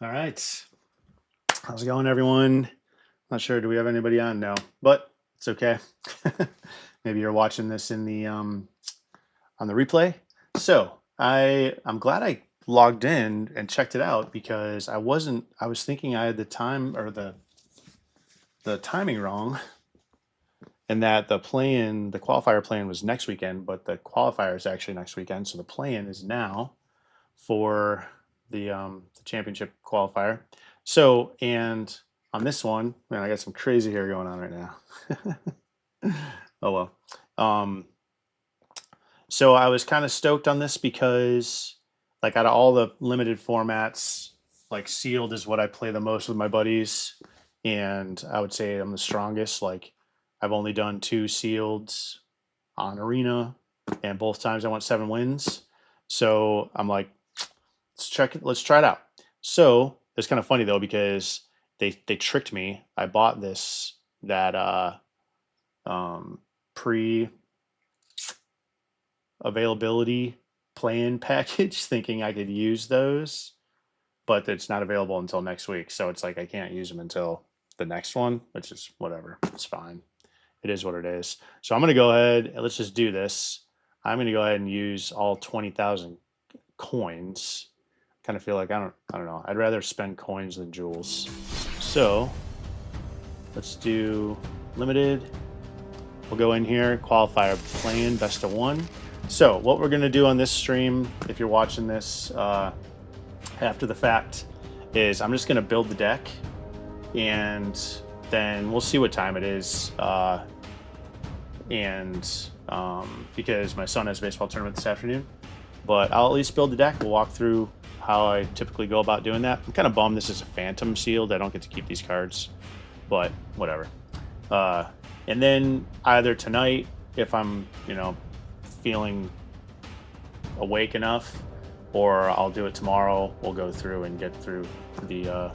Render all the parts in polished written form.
All right. How's it going, everyone? Not sure. Do we have anybody on? No, but it's okay. Maybe you're watching this in the on the replay. So I'm glad I logged in and checked it out because I was thinking I had the time or the timing wrong, and that the qualifier play-in was next weekend, but the qualifier is actually next weekend. So the play-in is now for the championship qualifier. So, and on this one, man, I got some crazy hair going on right now. Oh well. So I was kind of stoked on this because, like, out of all the limited formats, like sealed is what I play the most with my buddies, and I would say I'm the strongest. Like, I've only done 2 sealeds on Arena, and both times I went 7 wins. So I'm like, let's try it out. So it's kind of funny though because they tricked me. I bought this that pre availability plan package, thinking I could use those, but it's not available until next week. So it's like I can't use them until the next one, which is whatever. It's fine. It is what it is. So I'm going to go ahead and let's just do this. I'm going to go ahead and use all 20,000 coins. Kind of feel like I don't know. I'd rather spend coins than jewels. So let's do limited. We'll go in here, qualifier playing best of one. So what we're going to do on this stream, if you're watching this after the fact, is I'm just going to build the deck, and then we'll see what time it is. Because my son has a baseball tournament this afternoon, but I'll at least build the deck. We'll walk through how I typically go about doing that. I'm kind of bummed this is a phantom sealed. I don't get to keep these cards, but whatever. And then either tonight, if I'm, feeling awake enough, or I'll do it tomorrow. We'll go through and get through the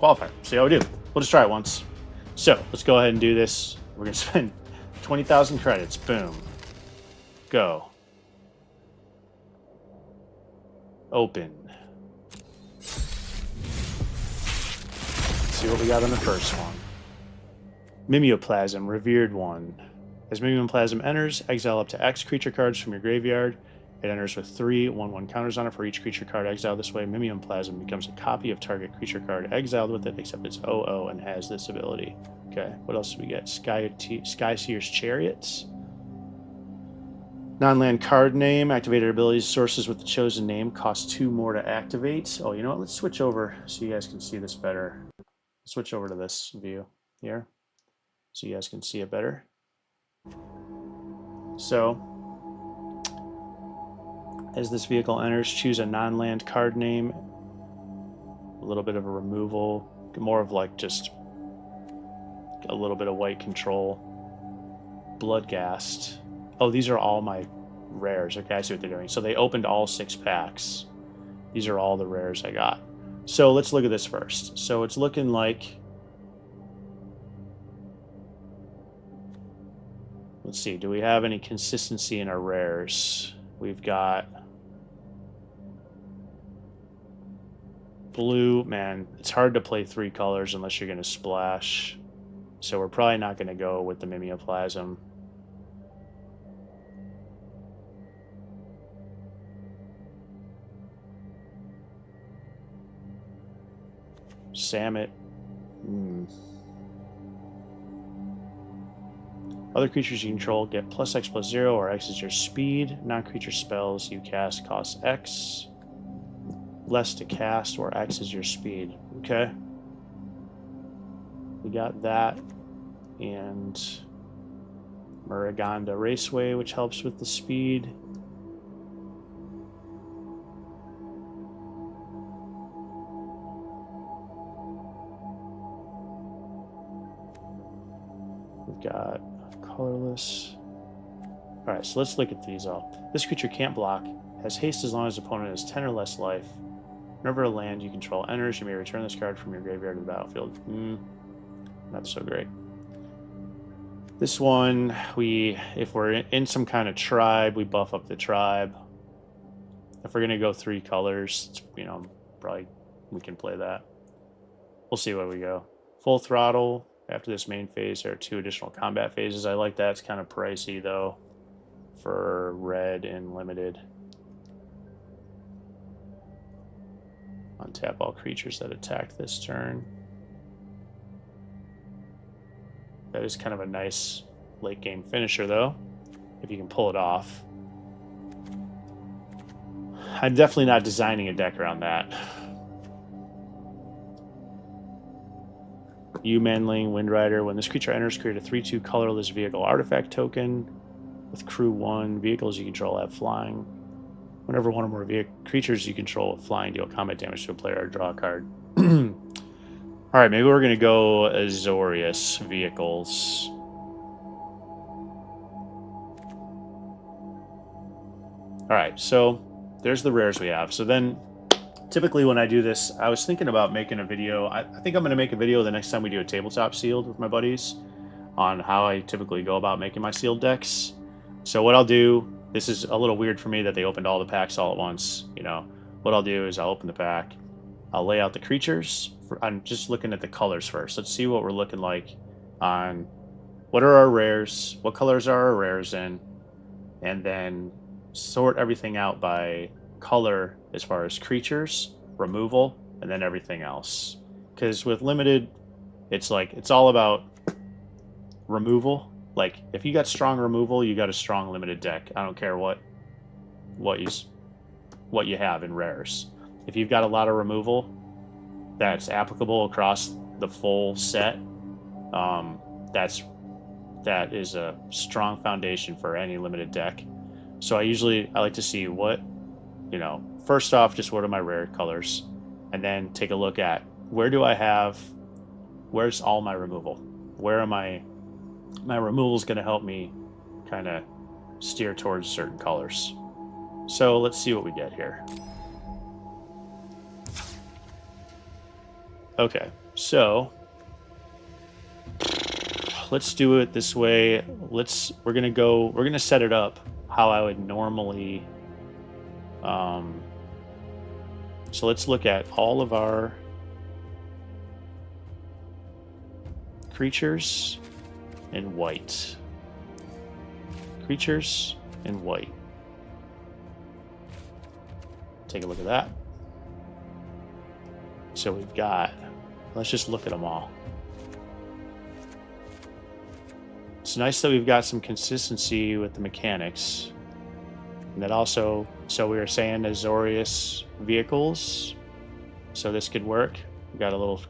qualifier. See how we do. We'll just try it once. So let's go ahead and do this. We're going to spend 20,000 credits. Boom. Go. Open. Let's see what we got on the first one. Mimeoplasm, revered one. As Mimeoplasm enters, exile up to X creature cards from your graveyard. It enters with 3 1/1 counters on it for each creature card exiled this way. Mimeoplasm becomes a copy of target creature card exiled with it, except it's 0/0 and has this ability. Okay, what else do we get? Skyseer's Chariots. Non-land card name. Activated abilities. Sources with the chosen name cost 2 more to activate. Oh, you know what? Let's switch over so you guys can see this better. Switch over to this view here so you guys can see it better. So, as this vehicle enters, choose a non-land card name. A little bit of a removal. More of like just a little bit of white control. Bloodghast. Oh, these are all my rares. Okay, I see what they're doing. So they opened all 6 packs. These are all the rares I got. So let's look at this first. So it's looking like... Let's see, do we have any consistency in our rares? We've got... Blue, man, it's hard to play 3 colors unless you're going to splash. So we're probably not going to go with the Mimeoplasm. Samet. Other creatures you control get +X+0, or X is your speed. Non-creature spells you cast cost X. Less to cast, or X is your speed. Okay. We got that. And Muraganda Raceway, which helps with the speed. We've got colorless. All right, so let's look at these all. This creature can't block, has haste as long as the opponent has 10 or less life. Whenever a land you control enters, you may return this card from your graveyard to the battlefield. Not so great. This one, if we're in some kind of tribe, we buff up the tribe. If we're gonna go 3 colors, probably we can play that. We'll see where we go. Full throttle. After this main phase, there are 2 additional combat phases. I like that. It's kind of pricey though for red and limited. Untap all creatures that attack this turn. That is kind of a nice late game finisher though, if you can pull it off. I'm definitely not designing a deck around that. Manling, Windrider. When this creature enters, create a 3/2 colorless vehicle artifact token. With crew 1, vehicles you control have flying. Whenever one or more creatures you control with flying deal combat damage to a player or draw a card. All right, maybe we're going to go Azorius vehicles. All right, so there's the rares we have. So then typically when I do this, I was thinking about making a video. I think I'm going to make a video the next time we do a tabletop sealed with my buddies on how I typically go about making my sealed decks. So what I'll do, this is a little weird for me that they opened all the packs all at once. You know, what I'll do is I'll open the pack, I'll lay out the creatures. I'm just looking at the colors first. Let's see what we're looking like on what are our rares, what colors are our rares in, and then sort everything out by color as far as creatures, removal, and then everything else. Because with limited, it's like it's all about removal. Like if you got strong removal, you got a strong limited deck. I don't care what you have in rares. If you've got a lot of removal that's applicable across the full set, that is a strong foundation for any limited deck. So I like to see what, you know, first off, just what are my rare colors, and then take a look at where's all my removal, where am my removal is going to help me kind of steer towards certain colors. So let's see what we get here. Okay, so let's do it this way. We're gonna set it up how I would normally. So let's look at all of our creatures in white. Creatures in white. Take a look at that. So we've got, let's just look at them all. It's nice that we've got some consistency with the mechanics. And that also, so we were saying Azorius vehicles. So this could work. We've got a little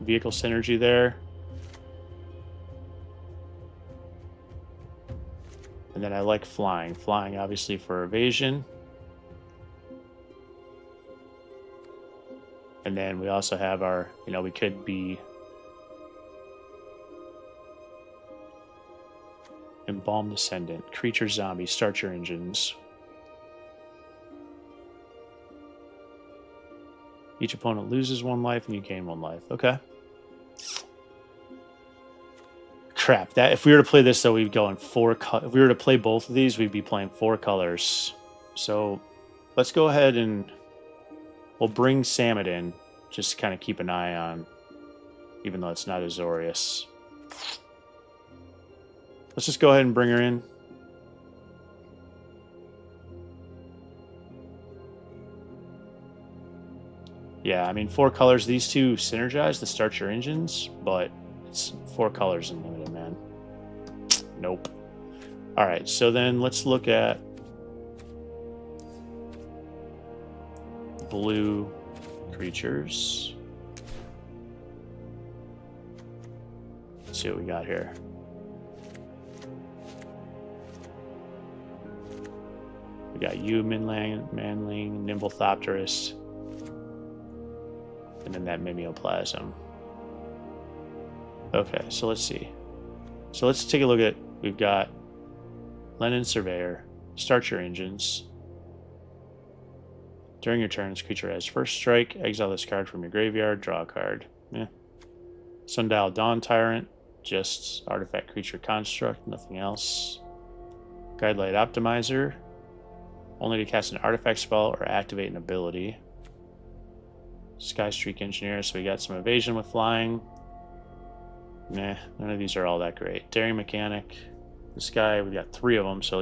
vehicle synergy there. And then I like flying. Flying obviously for evasion. And then we also have our, you know, we could be Embalm Descendant, Creature Zombie, start your engines. Each opponent loses 1 life and you gain 1 life. Okay. Crap. That if we were to play this though, we'd go in 4 if we were to play both of these, we'd be playing 4 colors. So let's go ahead and we'll bring Samet in, just to kind of keep an eye on, even though it's not Azorius. Let's just go ahead and bring her in. Yeah, I mean, 4 colors. These two synergize to start your engines, but it's 4 colors in limited, man. Nope. All right, so then let's look at blue creatures. Let's see what we got here. We got you, Manling, Nimblethopterus, and then that Mimeoplasm. Okay, so let's see. So let's take a look at, we've got Lenin Surveyor, start your engines. During your turn, this creature has first strike, exile this card from your graveyard, draw a card. Sundial Dawn Tyrant, just artifact creature construct, nothing else. Guidelight Optimizer, only to cast an artifact spell or activate an ability. Skystreak Engineer, so we got some evasion with flying. Nah, none of these are all that great. Daring Mechanic, this guy, we got 3 of them, so